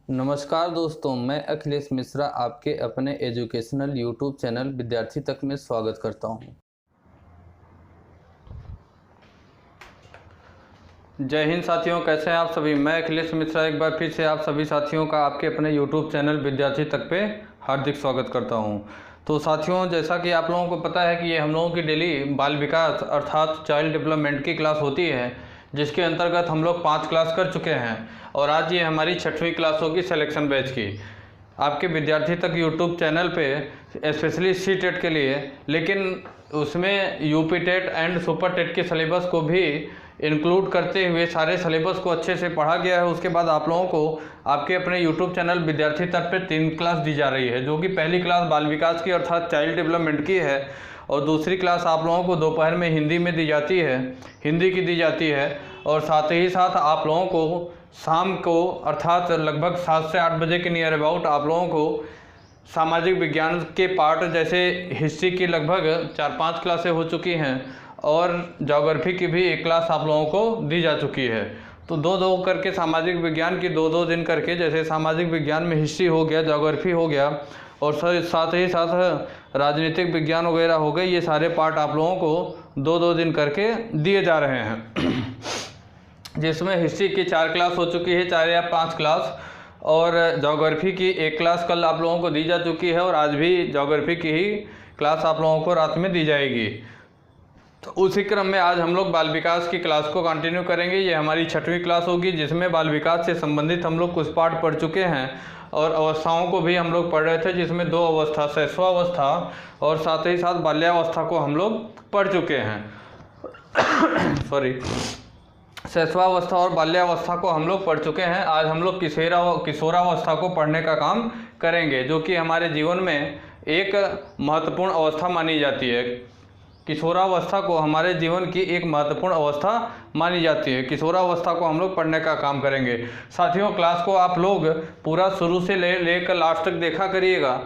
नमस्कार दोस्तों, मैं अखिलेश मिश्रा आपके अपने एजुकेशनल यूट्यूब चैनल विद्यार्थी तक में स्वागत करता हूं। जय हिंद साथियों, कैसे हैं आप सभी। मैं अखिलेश मिश्रा एक बार फिर से आप सभी साथियों का आपके अपने यूट्यूब चैनल विद्यार्थी तक पे हार्दिक स्वागत करता हूं। तो साथियों, जैसा कि आप लोगों को पता है कि ये हम लोगों की डेली बाल विकास अर्थात चाइल्ड डेवलपमेंट की क्लास होती है, जिसके अंतर्गत हम लोग 5 क्लास कर चुके हैं और आज ये हमारी 6वीं क्लास होगी सिलेक्शन बैच की, आपके विद्यार्थी तक यूट्यूब चैनल पे स्पेशली सी टेट के लिए। लेकिन उसमें UP TET and super TET के सिलेबस को भी इंक्लूड करते हुए सारे सिलेबस को अच्छे से पढ़ा गया है। उसके बाद आप लोगों को आपके अपने यूट्यूब चैनल विद्यार्थी तक पे 3 क्लास दी जा रही है, जो कि पहली क्लास बाल विकास की अर्थात चाइल्ड डेवलपमेंट की है और दूसरी क्लास आप लोगों को दोपहर में हिंदी में दी जाती है, हिंदी की दी जाती है। और साथ ही साथ आप लोगों को शाम को अर्थात लगभग 7 से 8 बजे के नियर अबाउट आप लोगों को सामाजिक विज्ञान के पार्ट जैसे हिस्ट्री की लगभग 4-5 क्लासें हो चुकी हैं और ज्योग्राफी की भी 1 क्लास आप लोगों को दी जा चुकी है। तो 2-2 करके सामाजिक विज्ञान की 2-2 दिन करके, जैसे सामाजिक विज्ञान में हिस्ट्री हो गया, ज्योग्राफी हो गया और साथ ही साथ राजनीतिक विज्ञान वगैरह हो गए, ये सारे पार्ट आप लोगों को 2-2 दिन करके दिए जा रहे हैं जिसमें हिस्ट्री की 4 क्लास हो चुकी है, 4 या 5 क्लास, और ज्योग्राफी की 1 क्लास कल आप लोगों को दी जा चुकी है और आज भी ज्योग्राफी की ही क्लास आप लोगों को रात में दी जाएगी। तो उसी क्रम में आज हम लोग बाल विकास की क्लास को कंटिन्यू करेंगे। ये हमारी 6वीं क्लास होगी, जिसमें बाल विकास से संबंधित हम लोग कुछ पाठ पढ़ चुके हैं और अवस्थाओं को भी हम लोग पढ़ रहे थे, जिसमें 2 अवस्था, शैशवावस्था और साथ ही साथ बाल्यावस्था को हम लोग पढ़ चुके हैं सॉरी, शैशवावस्था और बाल्यावस्था को हम लोग पढ़ चुके हैं। आज हम लोग किशोरावस्था को पढ़ने का काम करेंगे, जो कि हमारे जीवन में एक महत्वपूर्ण अवस्था मानी जाती है। किशोरावस्था को हमारे जीवन की एक महत्वपूर्ण अवस्था मानी जाती है। किशोरावस्था को हम लोग पढ़ने का काम करेंगे। साथियों, क्लास को आप लोग पूरा शुरू से लेकर लास्ट तक देखा करिएगा।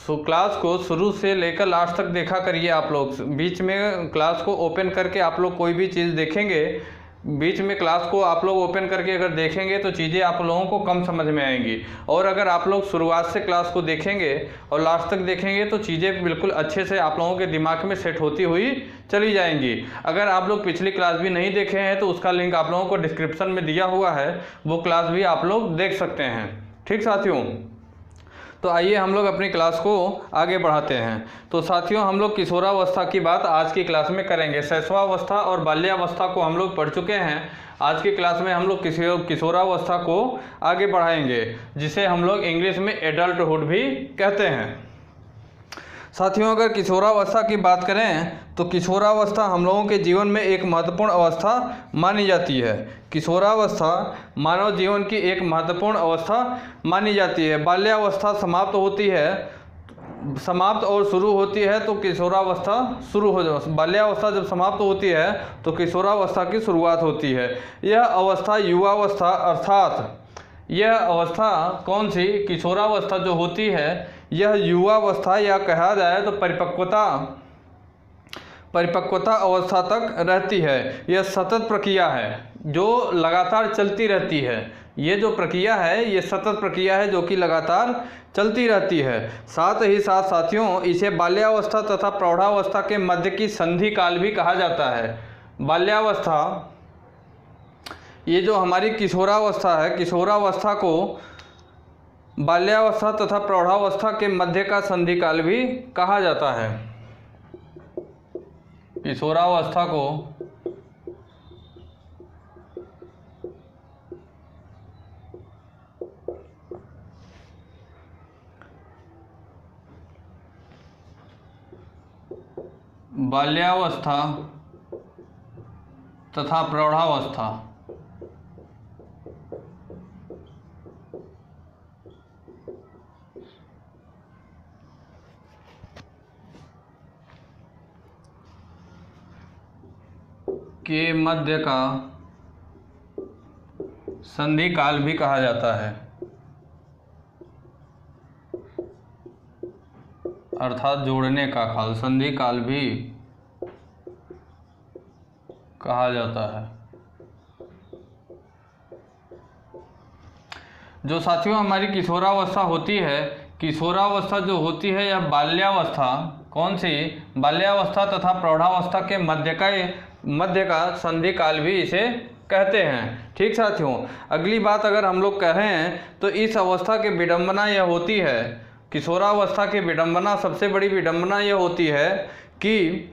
क्लास को शुरू से लेकर लास्ट तक देखा करिए। आप लोग बीच में क्लास को ओपन करके आप लोग कोई भी चीज़ देखेंगे, बीच में क्लास को आप लोग ओपन करके अगर देखेंगे तो चीज़ें आप लोगों को कम समझ में आएंगी, और अगर आप लोग शुरुआत से क्लास को देखेंगे और लास्ट तक देखेंगे तो चीज़ें बिल्कुल अच्छे से आप लोगों के दिमाग में सेट होती हुई चली जाएंगी। अगर आप लोग पिछली क्लास भी नहीं देखे हैं तो उसका लिंक आप लोगों को डिस्क्रिप्शन में दिया हुआ है, वो क्लास भी आप लोग देख सकते हैं। ठीक साथियों, तो आइए हम लोग अपनी क्लास को आगे बढ़ाते हैं। तो साथियों, हम लोग किशोरावस्था की बात आज की क्लास में करेंगे। शैशवावस्था और बाल्यावस्था को हम लोग पढ़ चुके हैं। आज की क्लास में हम लोग किशोरावस्था को आगे बढ़ाएंगे, जिसे हम लोग इंग्लिश में एडल्टहुड भी कहते हैं। साथियों, अगर किशोरावस्था की बात करें तो किशोरावस्था हम लोगों के जीवन में एक महत्वपूर्ण अवस्था मानी जाती है। किशोरावस्था मानव जीवन की एक महत्वपूर्ण अवस्था मानी जाती है। बाल्यावस्था समाप्त होती है, समाप्त और शुरू होती है तो किशोरावस्था शुरू हो जाती है। बाल्यावस्था जब समाप्त होती है तो किशोरावस्था की शुरुआत होती है। यह अवस्था युवावस्था अर्थात यह अवस्था कौन सी, किशोरावस्था जो होती है, यह युवावस्था या कहा जाए तो परिपक्वता अवस्था तक रहती है। यह सतत प्रक्रिया है जो लगातार चलती रहती है। ये जो प्रक्रिया है ये सतत प्रक्रिया है जो कि लगातार चलती रहती है। साथ ही साथ साथियों, इसे बाल्यावस्था तथा प्रौढ़ावस्था के मध्य की संधि काल भी कहा जाता है। बाल्यावस्था, ये जो हमारी किशोरावस्था है, किशोरावस्था को बाल्यावस्था तथा प्रौढ़ावस्था के मध्य का संधि काल भी कहा जाता है। किशोरावस्था को बाल्यावस्था तथा प्रौढ़ावस्था के मध्य का संधि काल भी कहा जाता है, अर्थात जोड़ने का काल, संधि काल भी कहा जाता है। जो साथियों हमारी किशोरावस्था होती है, किशोरावस्था जो होती है यह बाल्यावस्था, कौन सी, बाल्यावस्था तथा प्रौढ़ावस्था के मध्य का संधि काल भी इसे कहते हैं। ठीक साथियों, अगली बात अगर हम लोग कहें तो इस अवस्था की विडंबना यह होती है, किशोरावस्था की विडंबना, सबसे बड़ी विडंबना यह होती है कि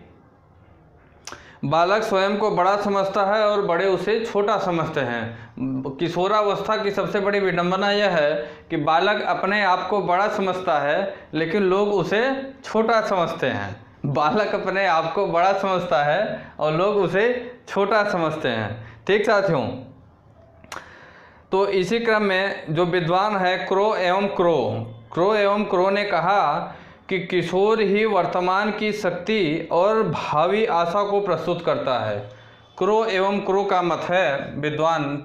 बालक स्वयं को बड़ा समझता है और बड़े उसे छोटा समझते हैं। किशोरावस्था की सबसे बड़ी विडंबना यह है कि बालक अपने आप को बड़ा समझता है लेकिन लोग उसे छोटा समझते हैं। बालक अपने आप को बड़ा समझता है और लोग उसे छोटा समझते हैं। ठीक साथियों, तो इसी क्रम में जो विद्वान है क्रो एवं क्रो ने कहा कि किशोर ही वर्तमान की शक्ति और भावी आशा को प्रस्तुत करता है। क्रो एवं क्रो का मत है, विद्वान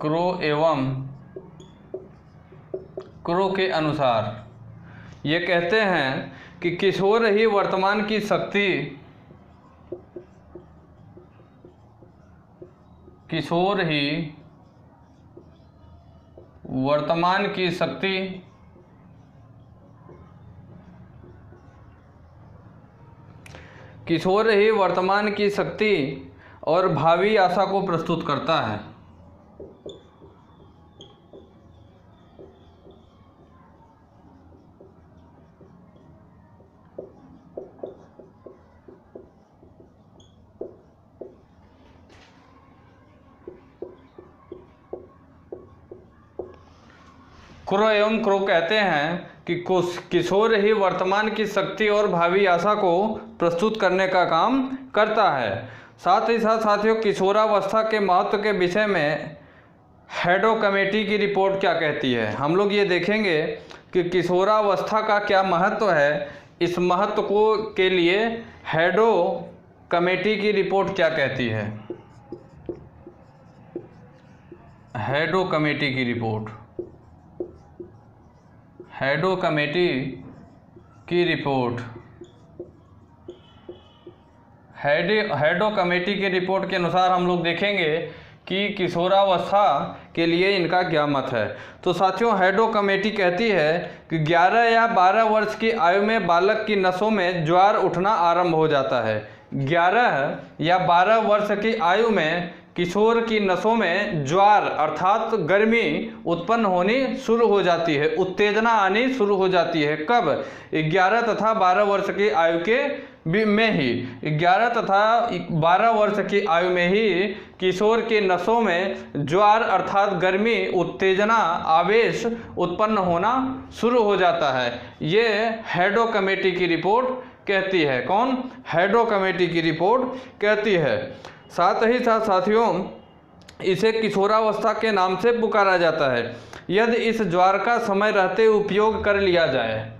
क्रो एवं क्रो के अनुसार ये कहते हैं कि किशोर ही वर्तमान की शक्ति, किशोर ही वर्तमान की शक्ति किशोर ही वर्तमान की शक्ति और भावी आशा को प्रस्तुत करता है। क्रो एवं क्रो कहते हैं कि किशोर ही वर्तमान की शक्ति और भावी आशा को प्रस्तुत करने का काम करता है। साथ ही साथ साथियों, किशोरावस्था के महत्व के विषय में हैडो कमेटी की रिपोर्ट क्या कहती है, हम लोग ये देखेंगे कि किशोरावस्था का क्या महत्व है। इस महत्व को के लिए हैडो कमेटी की रिपोर्ट क्या कहती है। हैडो कमेटी की रिपोर्ट, हैडो कमेटी की रिपोर्ट, हैडो कमेटी की रिपोर्ट के अनुसार हम लोग देखेंगे कि किशोरावस्था के लिए इनका क्या मत है। तो साथियों, हैडो कमेटी कहती है कि 11 या 12 वर्ष की आयु में बालक की नसों में ज्वार उठना आरंभ हो जाता है। 11 या 12 वर्ष की आयु में किशोर की नसों में ज्वार अर्थात गर्मी उत्पन्न होनी शुरू हो जाती है, उत्तेजना आनी शुरू हो जाती है। कब? 11 तथा 12 वर्ष की आयु के में ही, 11 तथा 12 वर्ष की आयु में ही किशोर की नसों में ज्वार अर्थात गर्मी, उत्तेजना, आवेश उत्पन्न होना शुरू हो जाता है। ये हैडो कमेटी की रिपोर्ट कहती है। कौन? हैडो कमेटी की रिपोर्ट कहती है। साथ ही साथ साथियों, इसे किशोरावस्था के नाम से पुकारा जाता है यदि इस ज्वार का समय रहते उपयोग कर लिया जाए।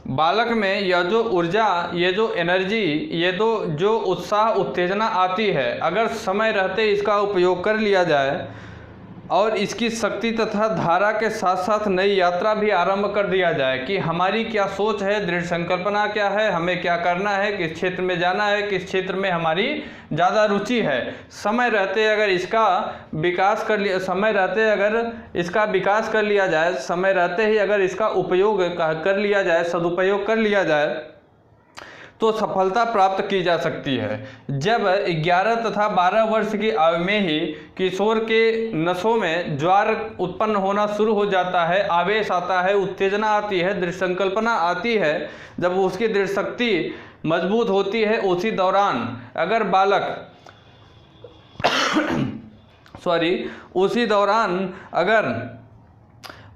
बालक में यह जो ऊर्जा, ये जो एनर्जी, ये जो उत्साह, उत्तेजना आती है, अगर समय रहते इसका उपयोग कर लिया जाए और इसकी शक्ति तथा धारा के साथ साथ नई यात्रा भी आरंभ कर दिया जाए कि हमारी क्या सोच है, दृढ़ संकल्पना क्या है, हमें क्या करना है, किस क्षेत्र में जाना है, किस क्षेत्र में हमारी ज़्यादा रुचि है। समय रहते अगर इसका विकास कर लिया, समय रहते अगर इसका विकास कर लिया जाए, समय रहते ही अगर इसका उपयोग कर लिया जाए, सदुपयोग कर लिया जाए, तो सफलता प्राप्त की जा सकती है। जब 11 तथा 12 वर्ष की आयु में ही किशोर के नसों में ज्वार उत्पन्न होना शुरू हो जाता है, आवेश आता है, उत्तेजना आती है, दृढ़ संकल्पना आती है, जब उसकी दृढ़ शक्ति मजबूत होती है, उसी दौरान अगर बालक उसी दौरान अगर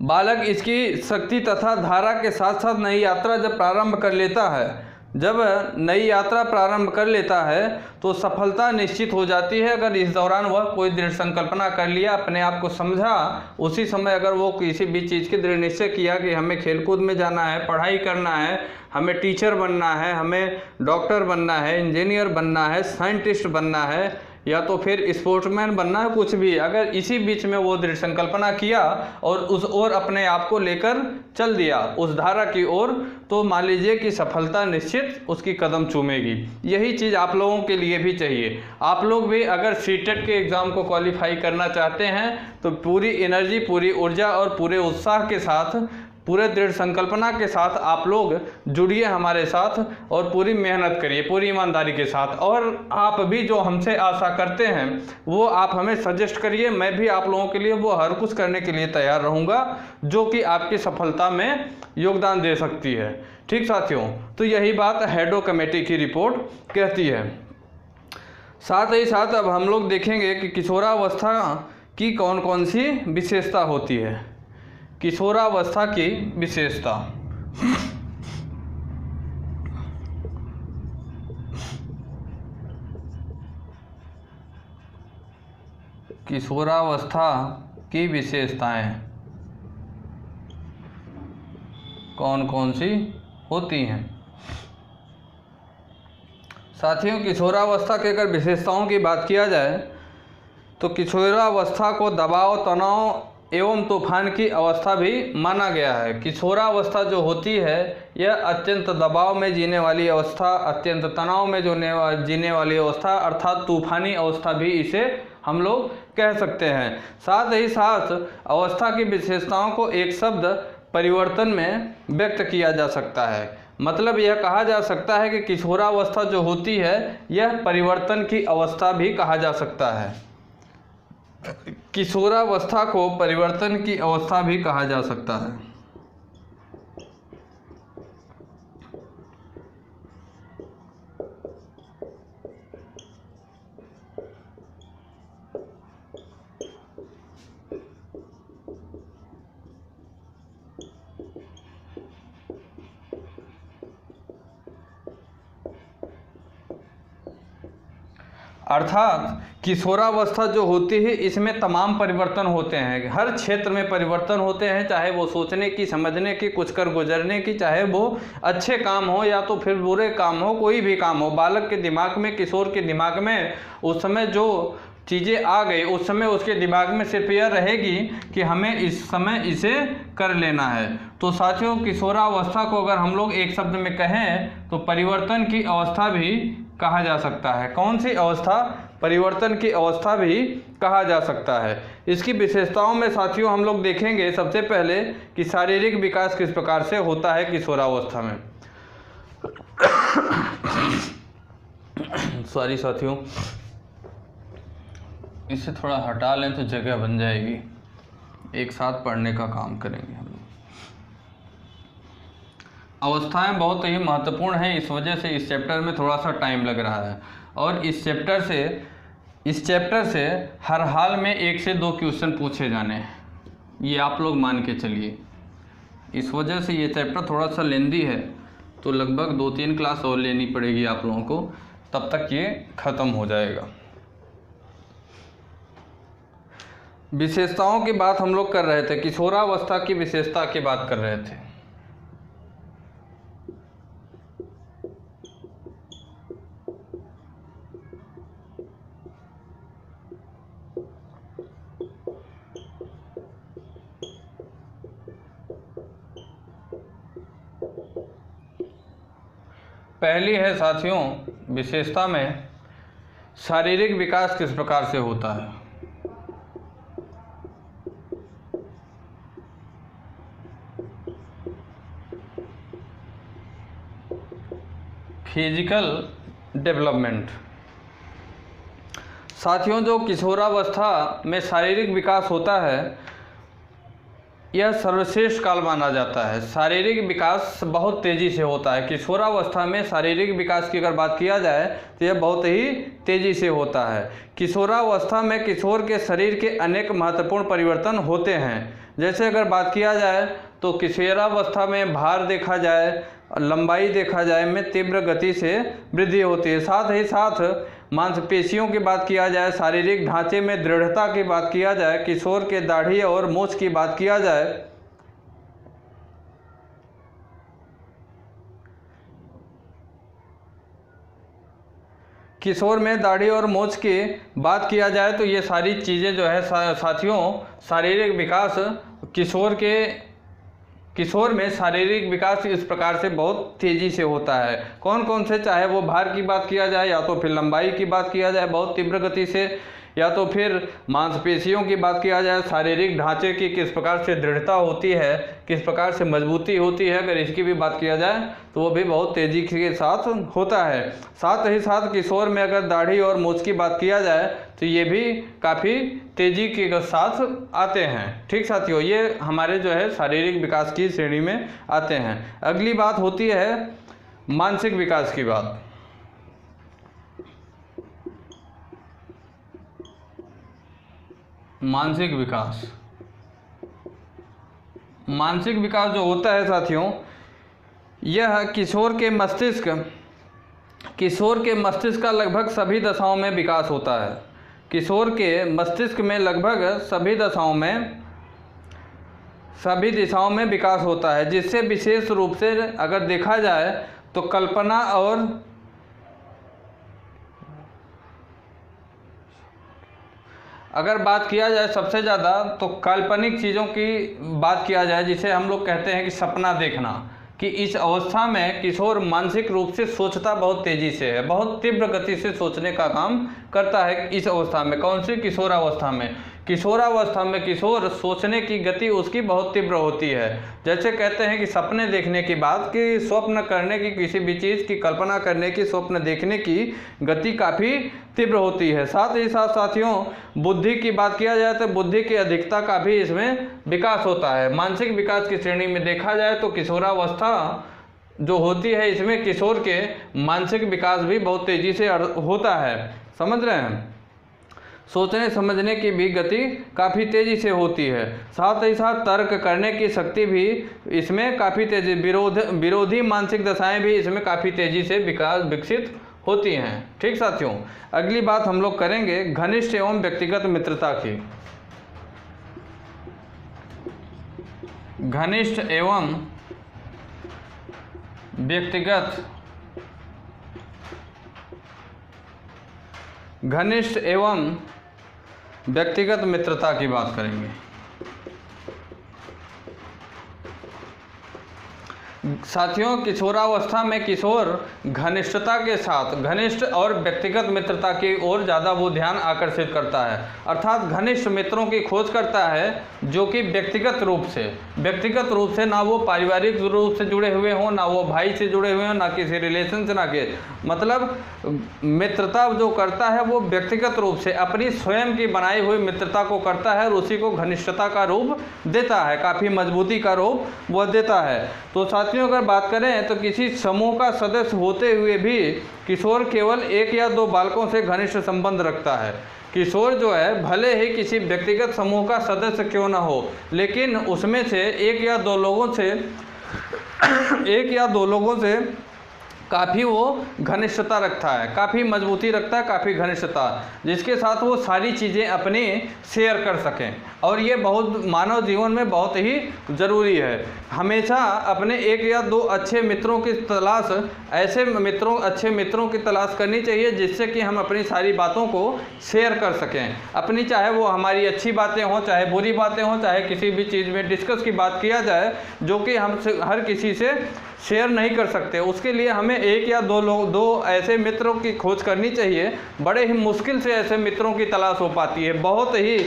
बालक इसकी शक्ति तथा धारा के साथ साथ नई यात्रा जब प्रारंभ कर लेता है, जब नई यात्रा प्रारंभ कर लेता है तो सफलता निश्चित हो जाती है। अगर इस दौरान वह कोई दृढ़ संकल्पना कर लिया, अपने आप को समझा, उसी समय अगर वो किसी भी चीज़ की दृढ़ निश्चय किया कि हमें खेलकूद में जाना है, पढ़ाई करना है, हमें टीचर बनना है, हमें डॉक्टर बनना है, इंजीनियर बनना है, साइंटिस्ट बनना है, या तो फिर स्पोर्ट्समैन बनना है, कुछ भी, अगर इसी बीच में वो दृढ़ संकल्पना किया और उस ओर अपने आप को लेकर चल दिया, उस धारा की ओर, तो मान लीजिए कि सफलता निश्चित उसकी कदम चूमेगी। यही चीज़ आप लोगों के लिए भी चाहिए। आप लोग भी अगर सीटेट के एग्ज़ाम को क्वालिफाई करना चाहते हैं तो पूरी एनर्जी, पूरी ऊर्जा और पूरे उत्साह के साथ, पूरे दृढ़ संकल्पना के साथ आप लोग जुड़िए हमारे साथ और पूरी मेहनत करिए, पूरी ईमानदारी के साथ। और आप भी जो हमसे आशा करते हैं वो आप हमें सजेस्ट करिए, मैं भी आप लोगों के लिए वो हर कुछ करने के लिए तैयार रहूँगा जो कि आपकी सफलता में योगदान दे सकती है। ठीक साथियों, तो यही बात हैडो कमेटी की रिपोर्ट कहती है। साथ ही साथ अब हम लोग देखेंगे कि किशोरावस्था की कौन कौन सी विशेषता होती है। किशोरावस्था की विशेषता, किशोरावस्था की विशेषताएं कौन कौन सी होती हैं। साथियों, किशोरावस्था के अगर विशेषताओं की बात किया जाए तो किशोरावस्था को दबाव, तनाव एवं तूफान की अवस्था भी माना गया है। किशोरावस्था जो होती है यह अत्यंत दबाव में जीने वाली अवस्था, अत्यंत तनाव में जीने वाली अवस्था, अर्थात तूफानी अवस्था भी इसे हम लोग कह सकते हैं। साथ ही साथ अवस्था की विशेषताओं को एक शब्द परिवर्तन में व्यक्त किया जा सकता है। मतलब यह कहा जा सकता है कि किशोरावस्था जो होती है यह परिवर्तन की अवस्था भी कहा जा सकता है। किशोरावस्था को परिवर्तन की अवस्था भी कहा जा सकता है। अर्थात किशोरावस्था जो होती है इसमें तमाम परिवर्तन होते हैं, हर क्षेत्र में परिवर्तन होते हैं, चाहे वो सोचने की, समझने की, कुछ कर गुजरने की, चाहे वो अच्छे काम हो या तो फिर बुरे काम हो, कोई भी काम हो। बालक के दिमाग में, किशोर के दिमाग में उस समय जो चीज़ें आ गई, उस समय उसके दिमाग में सिर्फ यह रहेगी कि हमें इस समय इसे कर लेना है। तो साथियों, किशोरावस्था को अगर हम लोग एक शब्द में कहें तो परिवर्तन की अवस्था भी कहा जा सकता है। कौन सी अवस्था? परिवर्तन की अवस्था भी कहा जा सकता है। इसकी विशेषताओं में साथियों हम लोग देखेंगे सबसे पहले कि शारीरिक विकास किस प्रकार से होता है किशोरावस्था में। सॉरी साथियों, इसे थोड़ा हटा लें तो जगह बन जाएगी, एक साथ पढ़ने का काम करेंगे हम लोग। अवस्थाएं बहुत ही महत्वपूर्ण हैं, इस वजह से इस चैप्टर में थोड़ा सा टाइम लग रहा है और इस चैप्टर से हर हाल में 1 से 2 क्वेश्चन पूछे जाने हैं, ये आप लोग मान के चलिए। इस वजह से ये चैप्टर थोड़ा सा लेंदी है, तो लगभग 2-3 क्लास और लेनी पड़ेगी आप लोगों को, तब तक ये ख़त्म हो जाएगा। विशेषताओं की बात हम लोग कर रहे थे, किशोरावस्था की विशेषता की बात कर रहे थे। पहली है साथियों विशेषता में, शारीरिक विकास किस प्रकार से होता है। Physical development. साथियों, जो किशोरावस्था में शारीरिक विकास होता है यह सर्वश्रेष्ठ काल माना जाता है। शारीरिक विकास बहुत तेज़ी से होता है। किशोरावस्था में शारीरिक विकास की अगर बात किया जाए तो यह बहुत ही तेज़ी से होता है। किशोरावस्था में किशोर के शरीर के अनेक महत्वपूर्ण परिवर्तन होते हैं। जैसे अगर बात किया जाए तो किशोरावस्था में भार देखा जाए, लंबाई देखा जाए में तीव्र गति से वृद्धि होती है। साथ ही साथ मांसपेशियों की बात किया जाए, शारीरिक ढांचे में दृढ़ता की बात किया जाए, किशोर के दाढ़ी और मूछ की बात किया जाए, किशोर में दाढ़ी और मूंछ की बात किया जाए तो ये सारी चीज़ें जो है साथियों, शारीरिक विकास किशोर में शारीरिक विकास इस प्रकार से बहुत तेज़ी से होता है। कौन कौन से, चाहे वो भार की बात किया जाए या तो फिर लंबाई की बात किया जाए बहुत तीव्र गति से, या तो फिर मांसपेशियों की बात किया जाए, शारीरिक ढांचे की किस प्रकार से दृढ़ता होती है, किस प्रकार से मजबूती होती है, अगर इसकी भी बात किया जाए तो वो भी बहुत तेज़ी के साथ होता है। साथ ही साथ किशोर में अगर दाढ़ी और मूंछ की बात किया जाए तो ये भी काफ़ी तेज़ी के साथ आते हैं। ठीक साथियों, ये हमारे जो है शारीरिक विकास की श्रेणी में आते हैं। अगली बात होती है मानसिक विकास की बात। मानसिक विकास जो होता है साथियों, यह किशोर के मस्तिष्क का लगभग सभी दशाओं में विकास होता है। किशोर के मस्तिष्क में लगभग सभी दिशाओं में विकास होता है, जिससे विशेष रूप से अगर देखा जाए तो कल्पना और अगर बात किया जाए सबसे ज़्यादा तो काल्पनिक चीज़ों की बात किया जाए, जिसे हम लोग कहते हैं कि सपना देखना, कि इस अवस्था में किशोर मानसिक रूप से सोचता बहुत तेज़ी से है, बहुत तीव्र गति से सोचने का काम करता है इस अवस्था में। कौन सी? किशोरावस्था में। किशोरावस्था में किशोर सोचने की गति उसकी बहुत तीव्र होती है। जैसे कहते हैं कि सपने देखने की बात, कि स्वप्न करने की, किसी भी चीज़ की कल्पना करने की, स्वप्न देखने की गति काफ़ी तीव्र होती है। साथ ही साथ साथियों बुद्धि की बात किया जाए तो बुद्धि की अधिकता का भी इसमें विकास होता है। मानसिक विकास की श्रेणी में देखा जाए तो किशोरावस्था जो होती है इसमें किशोर के मानसिक विकास भी बहुत तेज़ी से होता है। समझ रहे हैं? सोचने समझने की भी गति काफ़ी तेज़ी से होती है। साथ ही साथ तर्क करने की शक्ति भी इसमें काफ़ी तेज़ी, विरोधी मानसिक दशाएं भी इसमें काफ़ी तेज़ी से विकसित होती हैं। ठीक साथियों, अगली बात हम लोग करेंगे घनिष्ठ एवं व्यक्तिगत मित्रता की। घनिष्ठ एवं व्यक्तिगत मित्रता की बात करेंगे। साथियों किशोरावस्था में किशोर घनिष्ठता के साथ घनिष्ठ और व्यक्तिगत मित्रता की ओर ज़्यादा वो ध्यान आकर्षित करता है, अर्थात घनिष्ठ मित्रों की खोज करता है जो कि व्यक्तिगत रूप से ना वो पारिवारिक रूप से जुड़े हुए हों, ना वो भाई से जुड़े हुए हों, ना किसी रिलेशन से, ना के मतलब मित्रता जो करता है वो व्यक्तिगत रूप से अपनी स्वयं की बनाई हुई मित्रता को करता है और उसी को घनिष्ठता का रूप देता है, काफ़ी मजबूती का रूप वह देता है। तो साथियों अगर बात करें तो किसी समूह का सदस्य होते हुए भी किशोर केवल 1 या 2 बालकों से घनिष्ठ संबंध रखता है। किशोर जो है भले ही किसी व्यक्तिगत समूह का सदस्य क्यों ना हो, लेकिन उसमें से 1 या 2 लोगों से काफ़ी वो घनिष्ठता रखता है, काफ़ी मजबूती रखता है, काफ़ी घनिष्ठता, जिसके साथ वो सारी चीज़ें अपनी शेयर कर सकें। और ये बहुत मानव जीवन में बहुत ही ज़रूरी है। हमेशा अपने 1 या 2 अच्छे मित्रों की तलाश, अच्छे मित्रों की तलाश करनी चाहिए जिससे कि हम अपनी सारी बातों को शेयर कर सकें। अपनी चाहे वो हमारी अच्छी बातें हों, चाहे बुरी बातें हों, चाहे किसी भी चीज़ में डिस्कस की बात किया जाए जो कि हम हर किसी से शेयर नहीं कर सकते, उसके लिए हमें 1 या 2 ऐसे मित्रों की खोज करनी चाहिए। बड़े ही मुश्किल से ऐसे मित्रों की तलाश हो पाती है, बहुत ही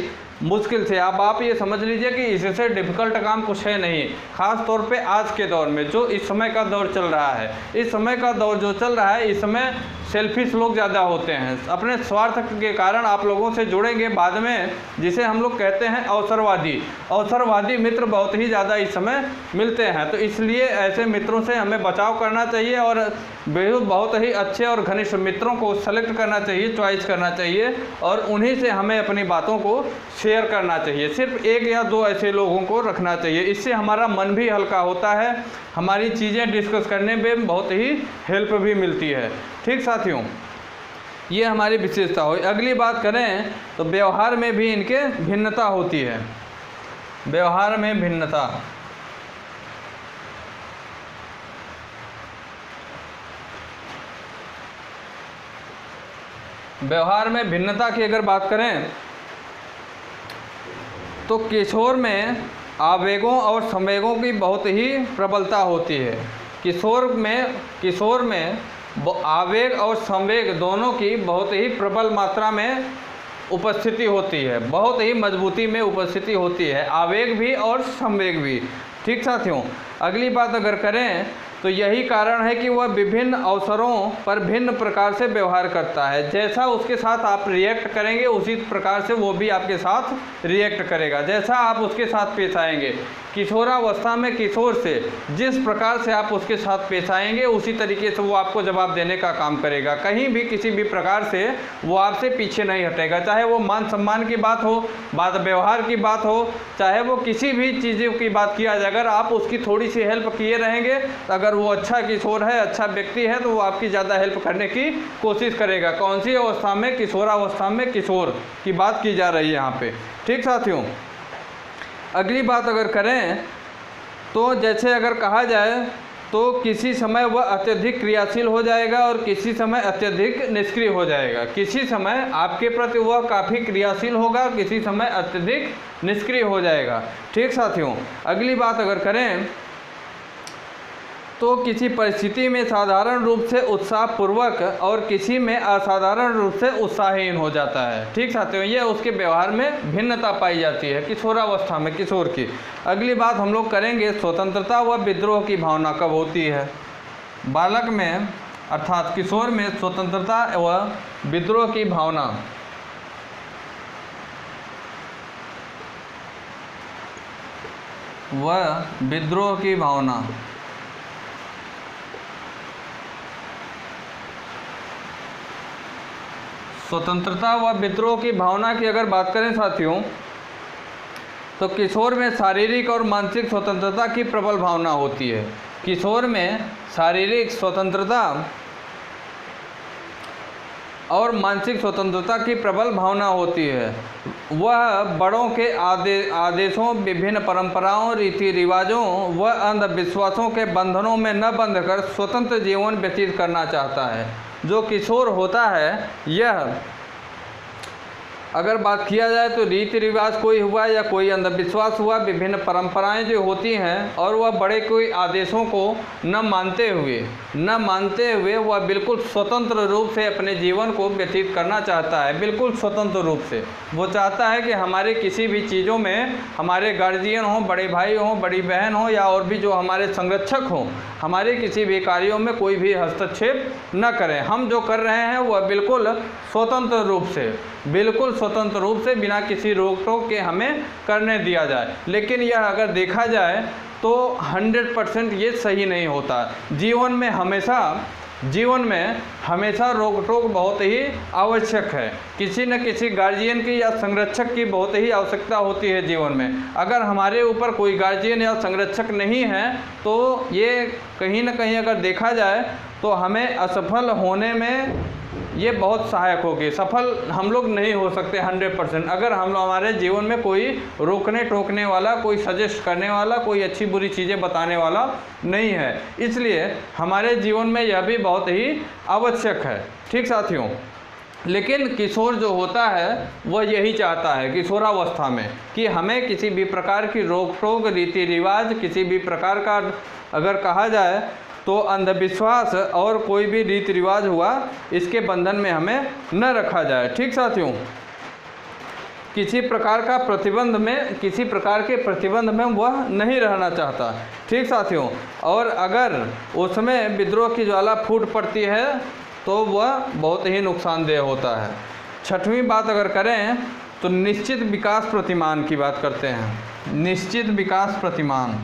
मुश्किल से। आप ये समझ लीजिए कि इससे डिफ़िकल्ट काम कुछ है नहीं, ख़ास तौर पे आज के दौर में जो इस समय का दौर चल रहा है। इस समय का दौर जो चल रहा है, इस समय सेल्फिश लोग ज़्यादा होते हैं, अपने स्वार्थ के कारण आप लोगों से जुड़ेंगे बाद में, जिसे हम लोग कहते हैं अवसरवादी मित्र बहुत ही ज़्यादा इस समय मिलते हैं। तो इसलिए ऐसे मित्रों से हमें बचाव करना चाहिए और बहुत ही अच्छे और घनिष्ठ मित्रों को सेलेक्ट करना चाहिए, चॉइस करना चाहिए और उन्हीं से हमें अपनी बातों को शेयर करना चाहिए। सिर्फ 1 या 2 ऐसे लोगों को रखना चाहिए, इससे हमारा मन भी हल्का होता है, हमारी चीज़ें डिस्कस करने में बहुत ही हेल्प भी मिलती है। ठीक साथियों, ये हमारी विशेषता हुई। अगली बात करें तो व्यवहार में भी इनके भिन्नता होती है। व्यवहार में भिन्नता, व्यवहार में भिन्नता की अगर बात करें तो किशोर में आवेगों और संवेगों की बहुत ही प्रबलता होती है। किशोर में आवेग और संवेग दोनों की बहुत ही प्रबल मात्रा में उपस्थिति होती है, बहुत ही मजबूती में उपस्थिति होती है, आवेग भी और संवेग भी। ठीक साथियों, अगली बात अगर करें तो यही कारण है कि वह विभिन्न अवसरों पर भिन्न प्रकार से व्यवहार करता है। जैसा उसके साथ आप रिएक्ट करेंगे उसी प्रकार से वो भी आपके साथ रिएक्ट करेगा। जैसा आप उसके साथ पेश आएंगे, किशोरावस्था में किशोर से जिस प्रकार से आप उसके साथ पेश आएंगे उसी तरीके से वो आपको जवाब देने का काम करेगा। कहीं भी किसी भी प्रकार से वो आपसे पीछे नहीं हटेगा, चाहे वो मान सम्मान की बात हो, व्यवहार की बात हो, चाहे वो किसी भी चीज़ों की बात किया जाए। अगर आप उसकी थोड़ी सी हेल्प किए रहेंगे तो अगर वो अच्छा किशोर है, अच्छा व्यक्ति है, तो वो आपकी ज़्यादा हेल्प करने की कोशिश करेगा। कौन सी अवस्था में? किशोरावस्था में किशोर की बात की जा रही है यहाँ पे। ठीक साथियों, अगली बात अगर करें तो जैसे अगर कहा जाए तो किसी समय वह अत्यधिक क्रियाशील हो जाएगा और किसी समय अत्यधिक निष्क्रिय हो जाएगा। किसी समय आपके प्रति वह काफ़ी क्रियाशील होगा, किसी समय अत्यधिक निष्क्रिय हो जाएगा। ठीक साथियों, अगली बात अगर करें तो किसी परिस्थिति में साधारण रूप से उत्साहपूर्वक और किसी में असाधारण रूप से उत्साहहीन हो जाता है। ठीक साथियों, ये उसके व्यवहार में भिन्नता पाई जाती है किशोरावस्था में किशोर की। अगली बात हम लोग करेंगे स्वतंत्रता व विद्रोह की भावना कब होती है। बालक में अर्थात किशोर में स्वतंत्रता व विद्रोह की भावना स्वतंत्रता व विद्रोह की भावना की अगर बात करें साथियों तो किशोर में शारीरिक और मानसिक स्वतंत्रता की प्रबल भावना होती है। किशोर में शारीरिक स्वतंत्रता और मानसिक स्वतंत्रता की प्रबल भावना होती है। वह बड़ों के आदेशों, विभिन्न परंपराओं, रीति रिवाजों व अंधविश्वासों के बंधनों में न बंधकर स्वतंत्र जीवन व्यतीत करना चाहता है। जो किशोर होता है यह अगर बात किया जाए तो रीति रिवाज कोई हुआ या कोई अंधविश्वास हुआ, विभिन्न परंपराएं जो होती हैं, और वह बड़े कोई आदेशों को न मानते हुए वह बिल्कुल स्वतंत्र रूप से अपने जीवन को व्यतीत करना चाहता है। बिल्कुल स्वतंत्र रूप से वो चाहता है कि हमारे किसी भी चीज़ों में हमारे गार्जियन हों, बड़े भाई हों, बड़ी बहन हों या और भी जो हमारे संरक्षक हों, हमारे किसी भी कार्यों में कोई भी हस्तक्षेप न करें। हम जो कर रहे हैं वह बिल्कुल स्वतंत्र रूप से बिना किसी रोक टोक के हमें करने दिया जाए। लेकिन यह अगर देखा जाए तो 100% ये सही नहीं होता। जीवन में हमेशा रोक टोक बहुत ही आवश्यक है। किसी न किसी गार्जियन की या संरक्षक की बहुत ही आवश्यकता होती है जीवन में। अगर हमारे ऊपर कोई गार्जियन या संरक्षक नहीं है तो ये कहीं न कहीं अगर देखा जाए तो हमें असफल होने में ये बहुत सहायक होगी। सफल हम लोग नहीं हो सकते 100%। अगर हमारे जीवन में कोई रोकने टोकने वाला, कोई सजेस्ट करने वाला, कोई अच्छी बुरी चीज़ें बताने वाला नहीं है, इसलिए हमारे जीवन में यह भी बहुत ही आवश्यक है। ठीक साथियों, लेकिन किशोर जो होता है वह यही चाहता है किशोरावस्था में कि हमें किसी भी प्रकार की रोक टोक, रीति रिवाज, किसी भी प्रकार का अगर कहा जाए तो अंधविश्वास और कोई भी रीति रिवाज हुआ, इसके बंधन में हमें न रखा जाए। ठीक साथियों, किसी प्रकार के प्रतिबंध में वह नहीं रहना चाहता। ठीक साथियों, और अगर उसमें विद्रोह की ज्वाला फूट पड़ती है तो वह बहुत ही नुकसानदेह होता है। छठवीं बात अगर करें तो निश्चित विकास प्रतिमान की बात करते हैं। निश्चित विकास प्रतिमान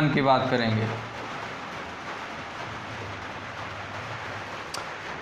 की बात करेंगे।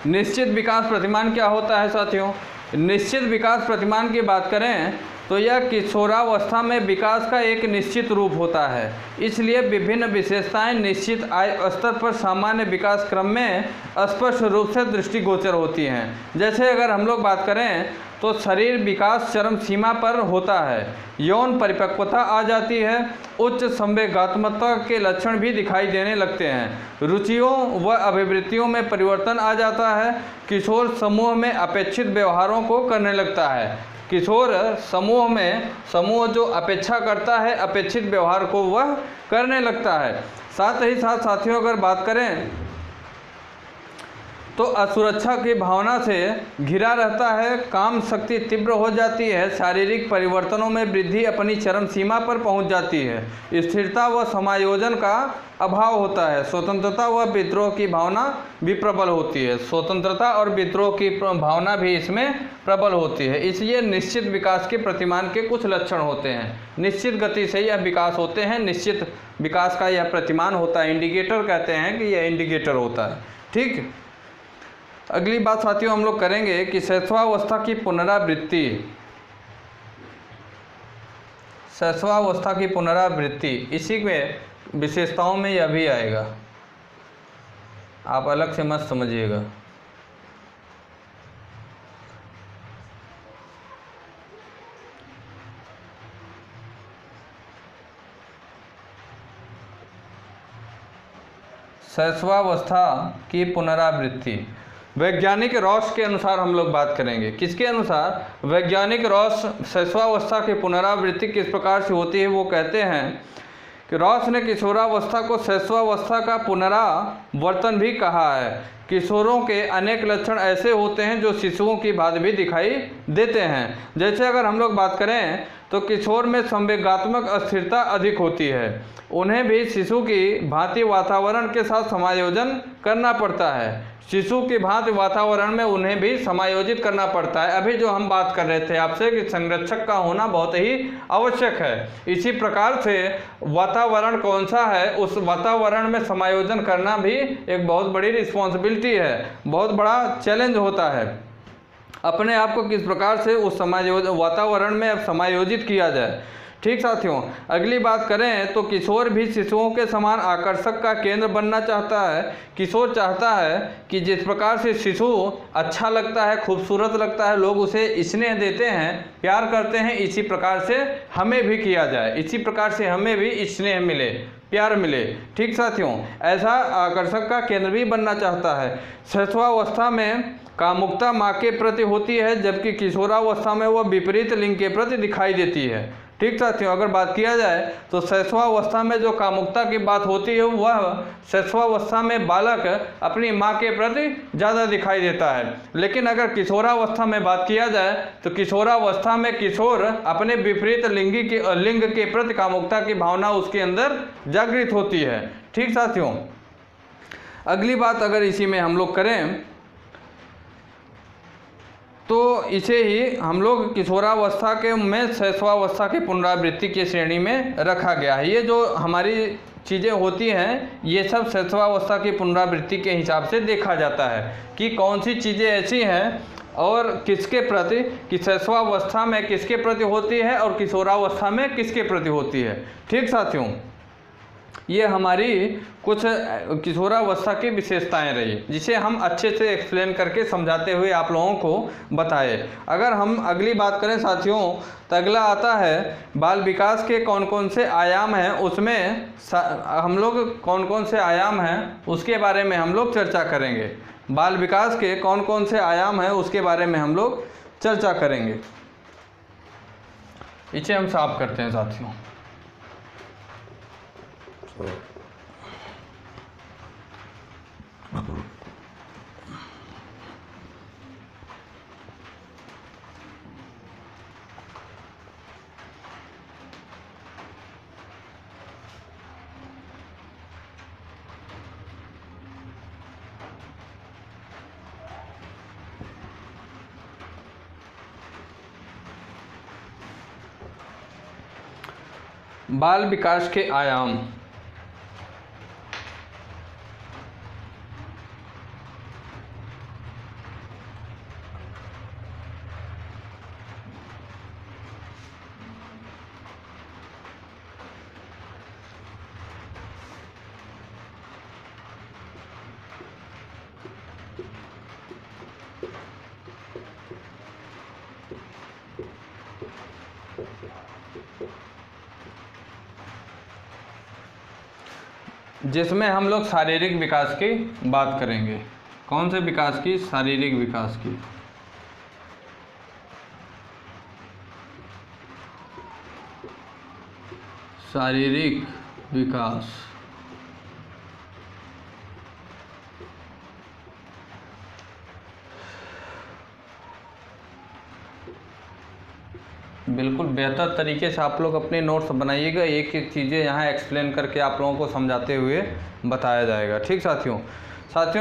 निश्चित विकास प्रतिमान क्या होता है साथियों? निश्चित विकास प्रतिमान की बात करें तो यह किशोरावस्था में विकास का एक निश्चित रूप होता है। इसलिए विभिन्न विशेषताएं निश्चित आयु स्तर पर सामान्य विकास क्रम में स्पष्ट रूप से दृष्टिगोचर होती हैं। जैसे अगर हम लोग बात करें तो शरीर विकास चरम सीमा पर होता है, यौन परिपक्वता आ जाती है, उच्च संवेगात्मकता के लक्षण भी दिखाई देने लगते हैं, रुचियों व अभिवृत्तियों में परिवर्तन आ जाता है, किशोर समूह में अपेक्षित व्यवहारों को करने लगता है। किशोर समूह जो अपेक्षा करता है, अपेक्षित व्यवहार को वह करने लगता है। साथ ही साथ साथियों अगर बात करें तो असुरक्षा की भावना से घिरा रहता है, काम शक्ति तीव्र हो जाती है, शारीरिक परिवर्तनों में वृद्धि अपनी चरम सीमा पर पहुंच जाती है, स्थिरता व समायोजन का अभाव होता है, स्वतंत्रता व विद्रोह की भावना भी प्रबल होती है। स्वतंत्रता और विद्रोह की भावना भी इसमें प्रबल होती है। इसलिए निश्चित विकास के प्रतिमान के कुछ लक्षण होते हैं, निश्चित गति से यह विकास होते हैं, निश्चित विकास का यह प्रतिमान होता है, इंडिकेटर कहते हैं कि यह इंडिकेटर होता है। ठीक, अगली बात साथियों हम लोग करेंगे कि शैशवावस्था की पुनरावृत्ति। शैशवावस्था की पुनरावृत्ति, इसी में विशेषताओं में यह भी आएगा, आप अलग से मत समझिएगा। शैशवावस्था की पुनरावृत्ति वैज्ञानिक रॉस के अनुसार हम लोग बात करेंगे। किसके अनुसार? वैज्ञानिक रॉस शैशवावस्था की पुनरावृत्ति किस प्रकार से होती है वो कहते हैं कि रॉस ने किशोरावस्था को शैशवावस्था का पुनरावर्तन भी कहा है। किशोरों के अनेक लक्षण ऐसे होते हैं जो शिशुओं की भांति भी दिखाई देते हैं। जैसे अगर हम लोग बात करें तो किशोर में संवेगात्मक अस्थिरता अधिक होती है, उन्हें भी शिशु की भांति वातावरण के साथ समायोजन करना पड़ता है। शिशु की भांति वातावरण में उन्हें भी समायोजित करना पड़ता है। अभी जो हम बात कर रहे थे आपसे कि संरक्षक का होना बहुत ही आवश्यक है, इसी प्रकार से वातावरण कौन सा है उस वातावरण में समायोजन करना भी एक बहुत बड़ी रिस्पॉन्सिबिलिटी है, बहुत बड़ा चैलेंज होता है। अपने आप को किस प्रकार से उस वातावरण में समायोजित किया जाए। ठीक साथियों, अगली बात करें तो किशोर भी शिशुओं के समान आकर्षक का केंद्र बनना चाहता है। किशोर चाहता है कि जिस प्रकार से शिशु अच्छा लगता है, खूबसूरत लगता है, लोग उसे स्नेह देते हैं, प्यार करते हैं, इसी प्रकार से हमें भी किया जाए, इसी प्रकार से हमें भी स्नेह मिले, प्यार मिले। ठीक साथियों, ऐसा आकर्षक का केंद्र भी बनना चाहता है। शैशवावस्था में कामुकता माँ के प्रति होती है, जबकि किशोरावस्था में वह विपरीत लिंग के प्रति दिखाई देती है। ठीक साथियों, अगर बात किया जाए तो शैशवावस्था में जो कामुकता की बात होती है वह शैशवावस्था में बालक अपनी माँ के प्रति ज़्यादा दिखाई देता है। लेकिन अगर किशोरावस्था में बात किया जाए तो किशोरावस्था में किशोर अपने विपरीत लिंग के प्रति कामुकता की भावना उसके अंदर जागृत होती है। ठीक साथियों, अगली बात अगर इसी में हम लोग करें तो इसे ही हम लोग किशोरावस्था के में शैशवावस्था की पुनरावृत्ति की श्रेणी में रखा गया है। ये जो हमारी चीज़ें होती हैं ये सब शैशवावस्था की पुनरावृत्ति के हिसाब से देखा जाता है कि कौन सी चीज़ें ऐसी हैं और किसके प्रति, कि शैशवावस्था में किसके प्रति होती है और किशोरावस्था में किसके प्रति होती है। ठीक साथियों, ये हमारी कुछ किशोरावस्था की विशेषताएं रही जिसे हम अच्छे से एक्सप्लेन करके समझाते हुए आप लोगों को बताए। अगर हम अगली बात करें साथियों तो अगला आता है बाल विकास के कौन कौन से आयाम हैं, उसमें हम लोग कौन कौन से आयाम हैं उसके बारे में हम लोग चर्चा करेंगे। बाल विकास के कौन कौन से आयाम हैं उसके बारे में हम लोग चर्चा करेंगे। इसे हम साफ करते हैं साथियों। बाल विकास के आयाम। जिसमें हम लोग शारीरिक विकास की बात करेंगे। कौन से विकास की? शारीरिक विकास की। शारीरिक विकास। बिल्कुल बेहतर तरीके से आप लोग अपने नोट्स बनाइएगा, एक एक चीज़ें यहाँ एक्सप्लेन करके आप लोगों को समझाते हुए बताया जाएगा। ठीक साथियों,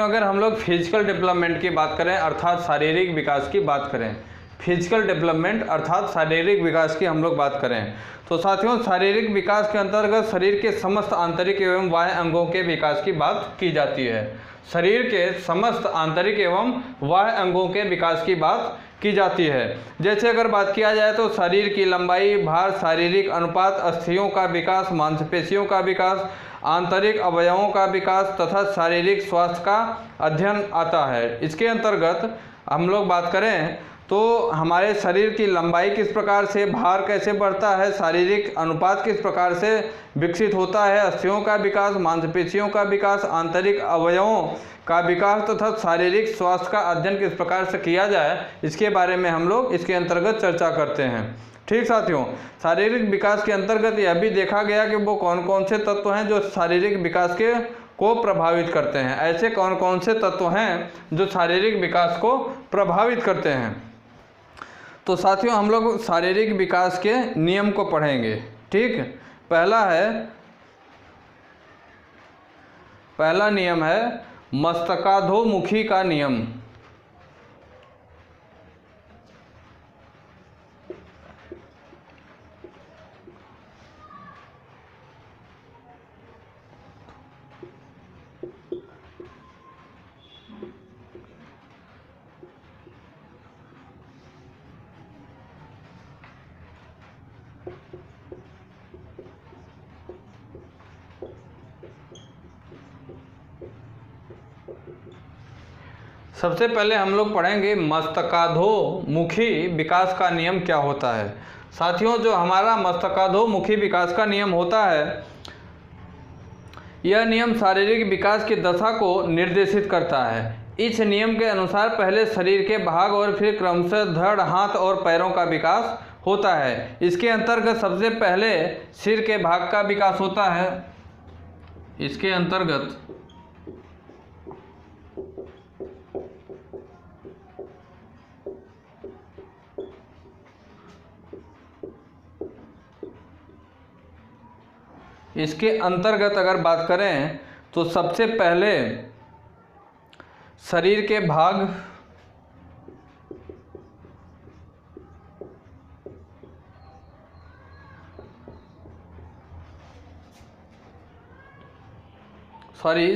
अगर हम लोग फिजिकल डेवलपमेंट की बात करें अर्थात शारीरिक विकास की बात करें, फिजिकल डेवलपमेंट अर्थात शारीरिक विकास की हम लोग बात करें, तो साथियों शारीरिक विकास के अंतर्गत शरीर के समस्त आंतरिक एवं बाह्य अंगों के विकास की बात की जाती है। शरीर के समस्त आंतरिक एवं बाह्य अंगों के विकास की बात की जाती है। जैसे अगर बात किया जाए तो शरीर की लंबाई, भार, शारीरिक अनुपात, अस्थियों का विकास, मांसपेशियों का विकास, आंतरिक अवयवों का विकास तथा शारीरिक स्वास्थ्य का अध्ययन आता है। इसके अंतर्गत हम लोग बात करें तो हमारे शरीर की लंबाई किस प्रकार से, भार कैसे बढ़ता है, शारीरिक अनुपात किस प्रकार से विकसित होता है, अस्थियों का विकास, मांसपेशियों का विकास, आंतरिक अवयवों का विकास तथा शारीरिक स्वास्थ्य का अध्ययन किस प्रकार से किया जाए, इसके बारे में हम लोग इसके अंतर्गत चर्चा करते हैं। ठीक साथियों, शारीरिक विकास के अंतर्गत यह भी देखा गया कि वो कौन कौन से तत्व हैं जो शारीरिक विकास को प्रभावित करते हैं। ऐसे कौन कौन से तत्व हैं जो शारीरिक विकास को प्रभावित करते हैं। तो साथियों हम लोग शारीरिक विकास के नियम को पढ़ेंगे। ठीक, पहला नियम है मस्तकाधोमुखी का नियम। सबसे पहले हम लोग पढ़ेंगे मस्तकाधोमुखी विकास का नियम क्या होता है। साथियों जो हमारा मस्तकाधोमुखी विकास का नियम होता है, यह नियम शारीरिक विकास की दशा को निर्देशित करता है। इस नियम के अनुसार पहले शरीर के भाग और फिर क्रमशः धड़, हाथ और पैरों का विकास होता है। इसके अंतर्गत सबसे पहले सिर के भाग का विकास होता है। इसके अंतर्गत अगर बात करें तो सबसे पहले शरीर के भाग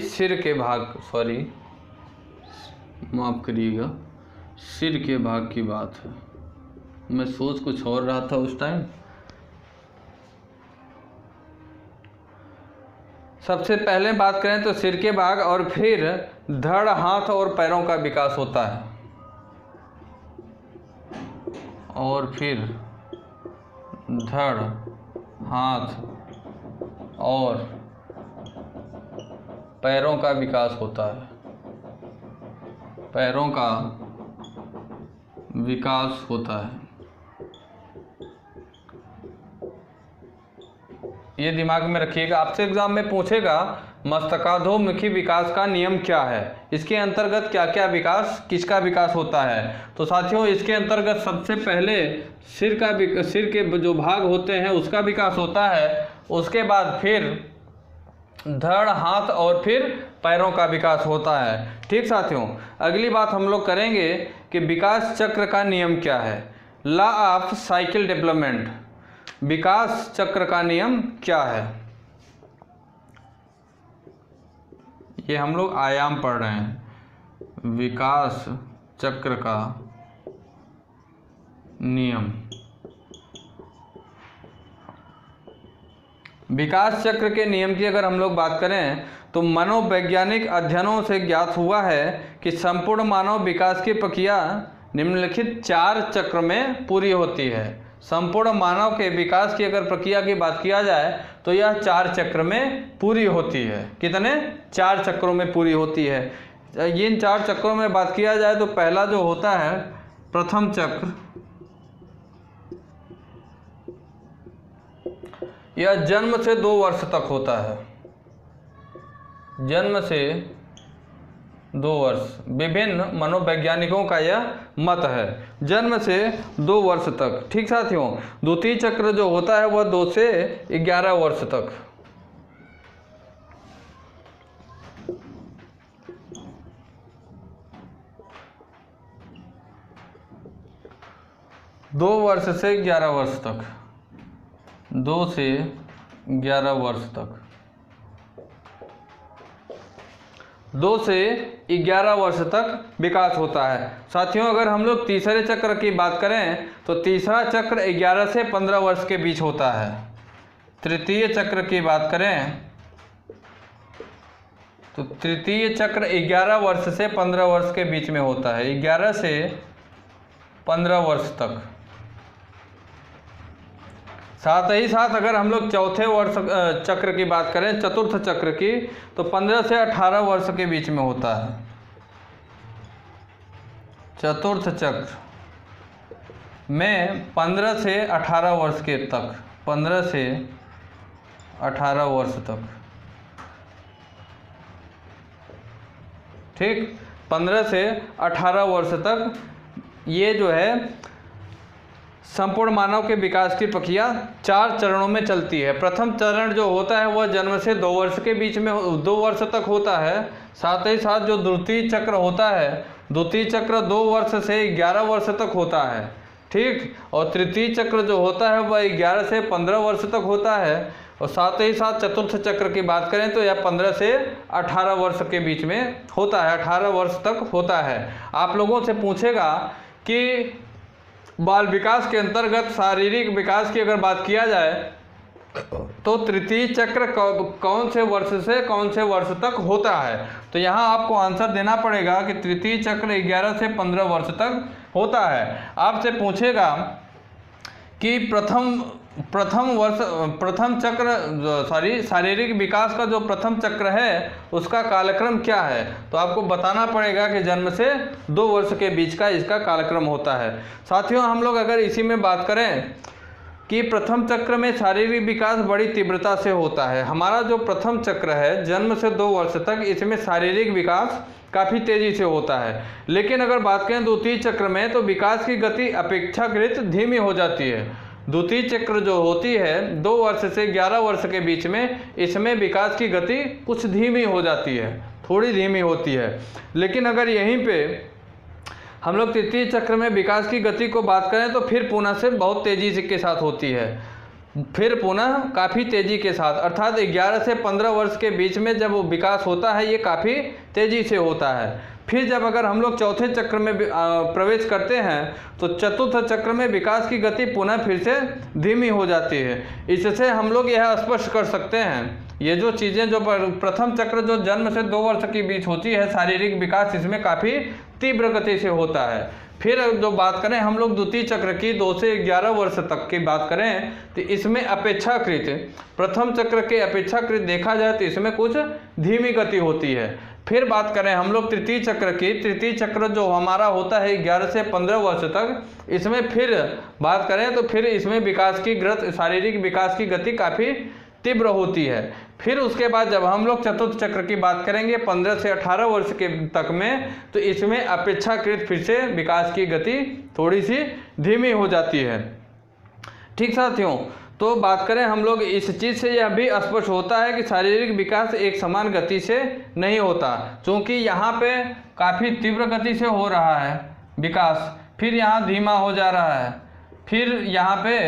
सिर के भाग माफ करिएगा, सिर के भाग की बात है। मैं सोच कुछ और रहा था उस टाइम। सबसे पहले बात करें तो सिर के भाग और फिर धड़, हाथ और पैरों का विकास होता है। और फिर धड़, हाथ और पैरों का विकास होता है। पैरों का विकास होता है। ये दिमाग में रखिएगा, आपसे एग्जाम में पूछेगा मस्तकाधोमुखी विकास का नियम क्या है, इसके अंतर्गत क्या क्या विकास, किसका विकास होता है। तो साथियों इसके अंतर्गत सबसे पहले सिर के जो भाग होते हैं उसका विकास होता है। उसके बाद फिर धड़, हाथ और फिर पैरों का विकास होता है। ठीक साथियों, अगली बात हम लोग करेंगे कि विकास चक्र का नियम क्या है। लॉ ऑफ साइकिल डेवलपमेंट, विकास चक्र का नियम क्या है। ये हम लोग आयाम पढ़ रहे हैं। विकास चक्र का नियम, विकास चक्र के नियम की अगर हम लोग बात करें तो मनोवैज्ञानिक अध्ययनों से ज्ञात हुआ है कि संपूर्ण मानव विकास की प्रक्रिया निम्नलिखित 4 चक्र में पूरी होती है। संपूर्ण मानव के विकास की अगर प्रक्रिया की बात किया जाए तो यह 4 चक्र में पूरी होती है। कितने? 4 चक्रों में पूरी होती है। इन 4 चक्रों में बात किया जाए तो पहला जो होता है प्रथम चक्र, यह जन्म से 2 वर्ष तक होता है। जन्म से 2 वर्ष, विभिन्न मनोवैज्ञानिकों का यह मत है, जन्म से 2 वर्ष तक। ठीक साथियों, द्वितीय चक्र जो होता है वह 2 से 11 वर्ष तक। दो वर्ष से 11 वर्ष तक, 2 से 11 वर्ष तक, 2 से 11 वर्ष तक विकास होता है। साथियों, अगर हम लोग तीसरे चक्र की बात करें तो तीसरा चक्र 11 से 15 वर्ष के बीच होता है। तृतीय चक्र की बात करें तो तृतीय चक्र 11 वर्ष से 15 वर्ष के बीच में होता है, 11 से 15 वर्ष तक। साथ ही साथ अगर हम लोग चौथे वर्ष चक्र की बात करें, चतुर्थ चक्र की, तो 15 से 18 वर्ष के बीच में होता है। चतुर्थ चक्र में 15 से 18 वर्ष के तक, 15 से 18 वर्ष तक। ठीक, 15 से 18 वर्ष तक ये जो है संपूर्ण मानव के विकास की प्रक्रिया 4 चरणों में चलती है। प्रथम चरण जो होता है वह जन्म से 2 वर्ष के बीच में 2 वर्ष तक होता है। साथ ही साथ जो द्वितीय चक्र होता है, द्वितीय चक्र 2 वर्ष से 11 वर्ष तक होता है। ठीक, और तृतीय चक्र जो होता है वह 11 से 15 वर्ष तक होता है। और साथ ही साथ चतुर्थ चक्र की बात करें तो यह 15 से 18 वर्ष के बीच में होता है, 18 वर्ष तक होता है। आप लोगों से पूछेगा कि बाल विकास के अंतर्गत शारीरिक विकास की अगर बात किया जाए तो तृतीय चक्र कौन से वर्ष से कौन से वर्ष तक होता है, तो यहाँ आपको आंसर देना पड़ेगा कि तृतीय चक्र 11 से 15 वर्ष तक होता है। आपसे पूछेगा कि प्रथम चक्र शारीरिक विकास का जो प्रथम चक्र है उसका कालक्रम क्या है, तो आपको बताना पड़ेगा कि जन्म से 2 वर्ष के बीच का इसका कालक्रम होता है। साथियों, हम लोग अगर इसी में बात करें कि प्रथम चक्र में शारीरिक विकास बड़ी तीव्रता से होता है। हमारा जो प्रथम चक्र है जन्म से 2 वर्ष तक, इसमें शारीरिक विकास काफ़ी तेज़ी से होता है। लेकिन अगर बात करें द्वितीय चक्र में तो विकास की गति अपेक्षाकृत धीमी हो जाती है। द्वितीय चक्र जो होती है 2 वर्ष से 11 वर्ष के बीच में, इसमें विकास की गति कुछ धीमी हो जाती है, थोड़ी धीमी होती है। लेकिन अगर यहीं पे हम लोग तृतीय चक्र में विकास की गति को बात करें तो फिर पुनः से बहुत तेज़ी के साथ होती है, फिर पुनः काफ़ी तेज़ी के साथ, अर्थात 11 से 15 वर्ष के बीच में जब वो विकास होता है ये काफ़ी तेज़ी से होता है। फिर जब अगर हम लोग चौथे चक्र में प्रवेश करते हैं तो चतुर्थ चक्र में विकास की गति पुनः फिर से धीमी हो जाती है। इससे हम लोग यह स्पष्ट कर सकते हैं, ये जो चीज़ें जो प्रथम चक्र जो जन्म से 2 वर्ष के बीच होती है शारीरिक विकास, इसमें काफ़ी तीव्र गति से होता है। फिर जो बात करें हम लोग द्वितीय चक्र की 2 से 11 वर्ष तक की बात करें तो इसमें अपेक्षाकृत प्रथम चक्र के अपेक्षाकृत देखा जाए तो इसमें कुछ धीमी गति होती है। फिर बात करें हम लोग तृतीय चक्र की, तृतीय चक्र जो हमारा होता है 11 से 15 वर्ष तक, इसमें फिर बात करें तो फिर इसमें विकास की शारीरिक विकास की गति काफ़ी तीव्र होती है। फिर उसके बाद जब हम लोग चतुर्थ चक्र की बात करेंगे 15 से 18 वर्ष के तक में, तो इसमें अपेक्षाकृत फिर से विकास की गति थोड़ी सी धीमी हो जाती है। ठीक साथियों, तो बात करें हम लोग इस चीज़ से यह भी स्पष्ट होता है कि शारीरिक विकास एक समान गति से नहीं होता, क्योंकि यहाँ पे काफ़ी तीव्र गति से हो रहा है विकास, फिर यहाँ धीमा हो जा रहा है, फिर यहाँ पे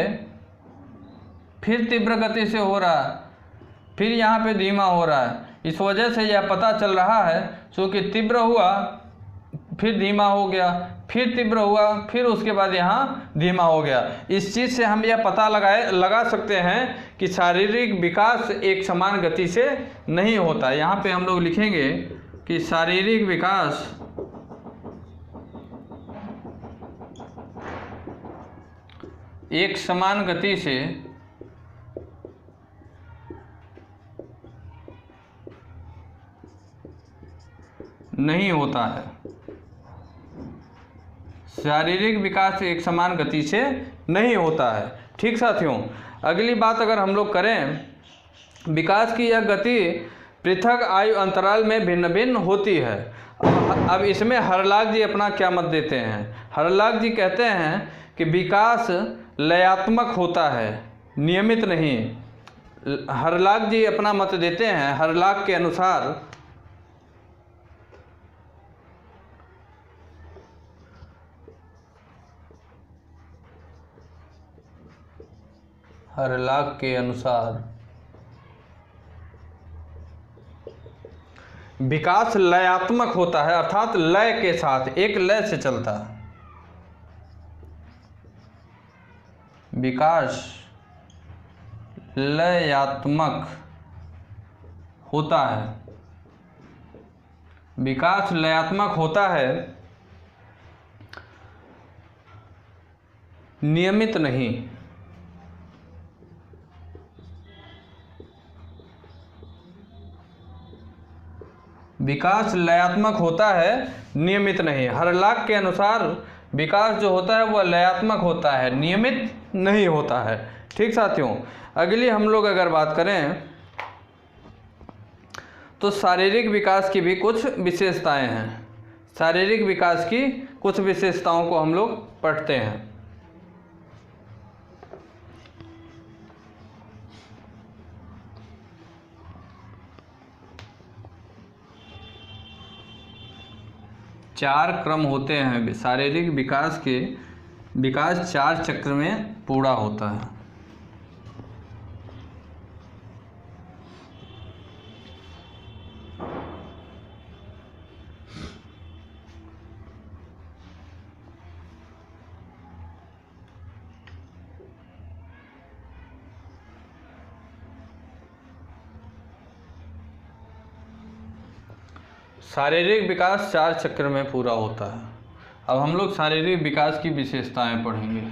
फिर तीव्र गति से हो रहा है, फिर यहाँ पे धीमा हो रहा है। इस वजह से यह पता चल रहा है क्योंकि तीव्र हुआ फिर धीमा हो गया, फिर तीव्र हुआ, फिर उसके बाद यहाँ धीमा हो गया। इस चीज़ से हम यह पता लगा सकते हैं कि शारीरिक विकास एक समान गति से नहीं होता। यहाँ पे हम लोग लिखेंगे कि शारीरिक विकास एक समान गति से नहीं होता है। शारीरिक विकास एक समान गति से नहीं होता है। ठीक साथियों, अगली बात अगर हम लोग करें, विकास की यह गति पृथक आयु अंतराल में भिन्न भिन्न होती है। अब इसमें हरलाख जी अपना क्या मत देते हैं। हरलाख जी कहते हैं कि विकास लयात्मक होता है, नियमित नहीं। हरलाख जी अपना मत देते हैं। हरलाख के अनुसार विकास लयात्मक होता है, अर्थात लय के साथ, एक लय से चलता है। विकास लयात्मक होता है। विकास लयात्मक होता है, नियमित नहीं। विकास लयात्मक होता है, नियमित नहीं। हरलाख के अनुसार विकास जो होता है वह लयात्मक होता है, नियमित नहीं होता है। ठीक साथियों, अगली हम लोग अगर बात करें तो शारीरिक विकास की भी कुछ विशेषताएं हैं। शारीरिक विकास की कुछ विशेषताओं को हम लोग पढ़ते हैं। चार क्रम होते हैं शारीरिक विकास के। विकास 4 चक्र में पूरा होता है। शारीरिक विकास 4 चक्र में पूरा होता है। अब हम लोग शारीरिक विकास की विशेषताएं पढ़ेंगे।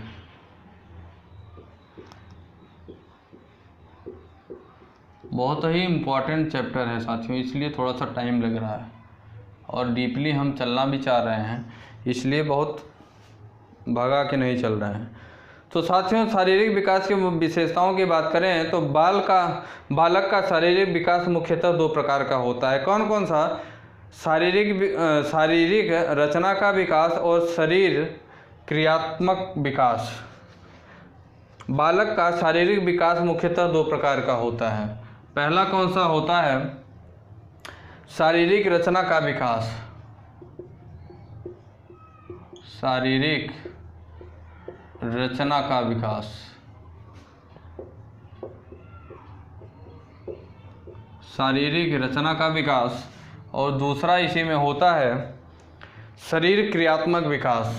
बहुत ही इम्पोर्टेंट चैप्टर है साथियों, इसलिए थोड़ा सा टाइम लग रहा है और डीपली हम चलना भी चाह रहे हैं, इसलिए बहुत भगा के नहीं चल रहे हैं। तो साथियों, शारीरिक विकास की विशेषताओं की बात करें तो बालक का शारीरिक विकास मुख्यतः 2 प्रकार का होता है। कौन कौन सा? शारीरिक रचना का विकास और शरीर क्रियात्मक विकास। बालक का शारीरिक विकास मुख्यतः 2 प्रकार का होता है। पहला कौन सा होता है? शारीरिक रचना का विकास। शारीरिक रचना का विकास। शारीरिक रचना का विकास। और दूसरा इसी में होता है शरीर क्रियात्मक विकास।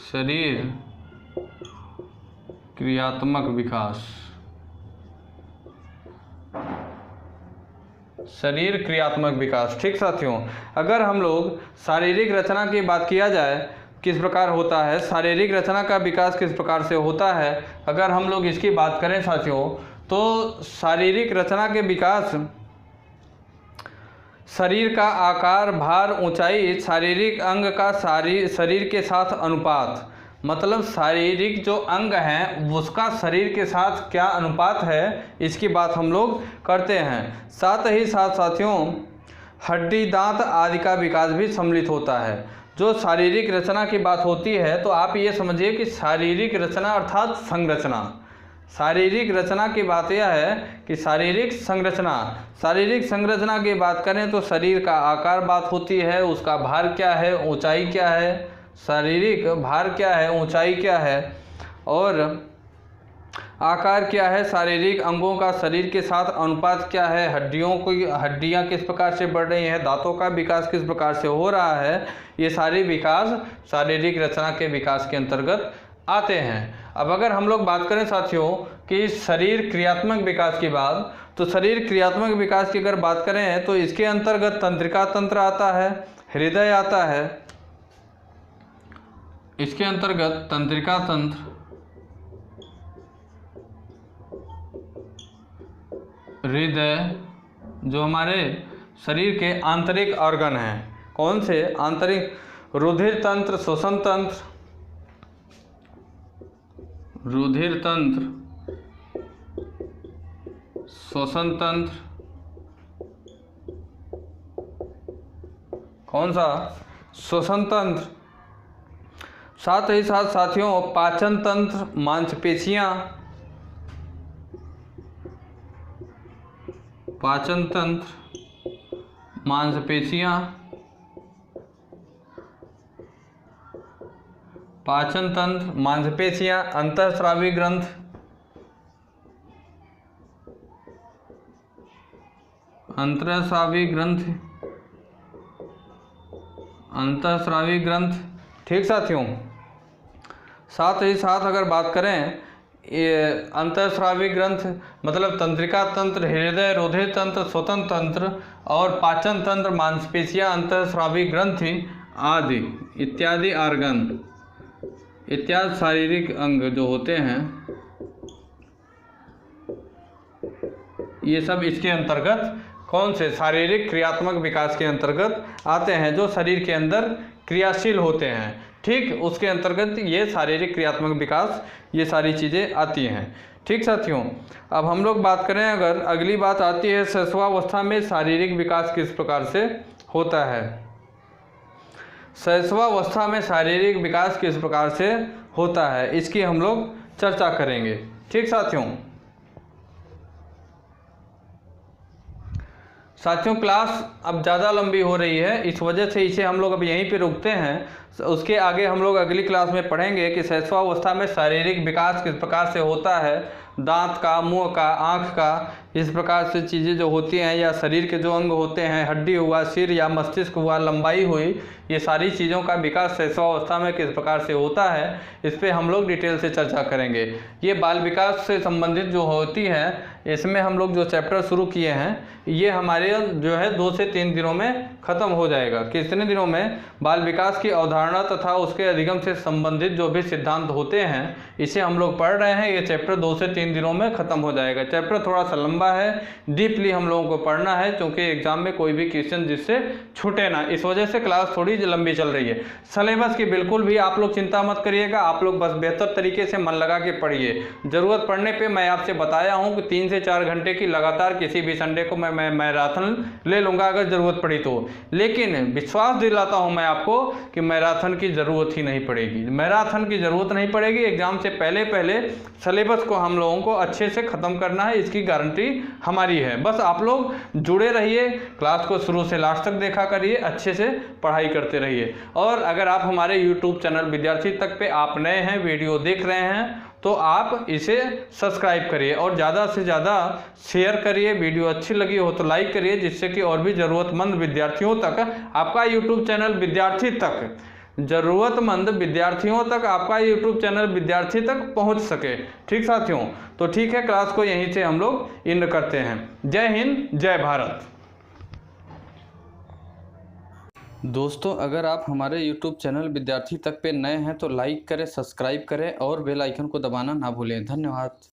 शरीर क्रियात्मक विकास। शरीर क्रियात्मक विकास। ठीक साथियों, अगर हम लोग शारीरिक रचना की बात किया जाए किस प्रकार होता है, शारीरिक रचना का विकास किस प्रकार से होता है, अगर हम लोग इसकी बात करें साथियों, तो शारीरिक रचना के विकास शरीर का आकार, भार, ऊंचाई, शारीरिक अंग का शरीर के साथ अनुपात, मतलब शारीरिक जो अंग हैं उसका शरीर के साथ क्या अनुपात है, इसकी बात हम लोग करते हैं। साथ ही साथ साथियों, हड्डी, दांत आदि का विकास भी सम्मिलित होता है। जो शारीरिक रचना की बात होती है तो आप ये समझिए कि शारीरिक रचना अर्थात संरचना। शारीरिक रचना की बात यह है कि शारीरिक संरचना की बात करें तो शरीर का आकार बात होती है, उसका भार क्या है, ऊंचाई क्या है, शारीरिक भार क्या है, ऊंचाई क्या है और आकार क्या है, शारीरिक अंगों का शरीर के साथ अनुपात क्या है, हड्डियां किस प्रकार से बढ़ रही हैं, दांतों का विकास किस प्रकार से हो रहा है, ये सारे विकास शारीरिक रचना के विकास के अंतर्गत आते हैं। अब अगर हम लोग बात करें साथियों कि शरीर क्रियात्मक विकास की बात, तो शरीर क्रियात्मक विकास की अगर बात करें तो इसके अंतर्गत तंत्रिका तंत्र आता है, हृदय आता है। इसके अंतर्गत तंत्रिका तंत्र, हृदय, जो हमारे शरीर के आंतरिक ऑर्गन हैं। कौन से? आंतरिक, रुधिर तंत्र, श्वसन तंत्र, रुधिर तंत्र, श्वसन तंत्र, कौन सा? श्वसन तंत्र। साथ ही साथ साथियों पाचन तंत्र, मांसपेशियां, पाचन तंत्र, मांसपेशियां, पाचन तंत्र, मांसपेशियां, अंतःस्रावी ग्रंथ, अंतःस्रावी ग्रंथ, अंतःस्रावी ग्रंथ। ठीक साथियों, साथ ही साथ अगर बात करें ये अंतःस्रावी ग्रंथ मतलब तंत्रिका तंत्र, हृदय, रुधिर तंत्र, श्वसन तंत्र और पाचन तंत्र, मांसपेशियां, अंतःस्रावी ग्रंथि आदि इत्यादि ऑर्गन, इत्यादि शारीरिक अंग जो होते हैं ये सब इसके अंतर्गत कौन से? शारीरिक क्रियात्मक विकास के अंतर्गत आते हैं, जो शरीर के अंदर क्रियाशील होते हैं। ठीक, उसके अंतर्गत ये शारीरिक क्रियात्मक विकास ये सारी चीज़ें आती हैं। ठीक साथियों, अब हम लोग बात करें, अगर अगली बात आती है शैशवावस्था में शारीरिक विकास किस प्रकार से होता है। शैशवावस्था में शारीरिक विकास किस प्रकार से होता है इसकी हम लोग चर्चा करेंगे। ठीक साथियों, क्लास अब ज़्यादा लंबी हो रही है, इस वजह से इसे हम लोग अब यहीं पे रुकते हैं। उसके आगे हम लोग अगली क्लास में पढ़ेंगे कि शैशवावस्था में शारीरिक विकास किस प्रकार से होता है, दांत का, मुंह का, आँख का, इस प्रकार से चीज़ें जो होती हैं, या शरीर के जो अंग होते हैं, हड्डी हुआ, सिर या मस्तिष्क हुआ, लंबाई हुई, ये सारी चीज़ों का विकास शैशवावस्था में किस प्रकार से होता है, इस पर हम लोग डिटेल से चर्चा करेंगे। ये बाल विकास से संबंधित जो होती है, इसमें हम लोग जो चैप्टर शुरू किए हैं ये हमारे जो है 2 से 3 दिनों में ख़त्म हो जाएगा। कितने दिनों में? बाल विकास की अवधारणा तथा उसके अधिगम से संबंधित जो भी सिद्धांत होते हैं इसे हम लोग पढ़ रहे हैं। ये चैप्टर 2 से 3 दिनों में ख़त्म हो जाएगा। चैप्टर थोड़ा सा लंबा है, डीपली हम लोगों को पढ़ना है, क्योंकि एग्जाम में कोई भी क्वेश्चन जिससे छूटे ना, इस वजह से क्लास थोड़ी लंबी चल रही है। सिलेबस की बिल्कुल भी आप लोग चिंता मत करिएगा, आप लोग बस बेहतर तरीके से मन लगा के पढ़िए। ज़रूरत पड़ने पर मैं आपसे बताया हूँ कि 3 से 4 घंटे की लगातार किसी भी संडे को मैं मैराथन ले लूँगा अगर ज़रूरत पड़ी तो, लेकिन विश्वास दिलाता हूँ मैं आपको कि मैराथन की ज़रूरत ही नहीं पड़ेगी। मैराथन की ज़रूरत नहीं पड़ेगी। एग्ज़ाम से पहले सिलेबस को हम लोगों को अच्छे से ख़त्म करना है, इसकी गारंटी हमारी है। बस आप लोग जुड़े रहिए, क्लास को शुरू से लास्ट तक देखा करिए, अच्छे से पढ़ाई करते रहिए। और अगर आप हमारे यूट्यूब चैनल विद्यार्थी तक पे आप नए हैं, वीडियो देख रहे हैं, तो आप इसे सब्सक्राइब करिए और ज़्यादा से ज़्यादा शेयर करिए। वीडियो अच्छी लगी हो तो लाइक करिए, जिससे कि और भी ज़रूरतमंद विद्यार्थियों तक आपका यूट्यूब चैनल विद्यार्थी तक, ज़रूरतमंद विद्यार्थियों तक आपका यूट्यूब चैनल विद्यार्थी तक पहुंच सके। ठीक साथियों, तो ठीक है, क्लास को यहीं से हम लोग एंड करते हैं। जय हिंद, जय भारत। दोस्तों, अगर आप हमारे YouTube चैनल विद्यार्थी तक पे नए हैं तो लाइक करें, सब्सक्राइब करें और बेल आइकन को दबाना ना भूलें। धन्यवाद।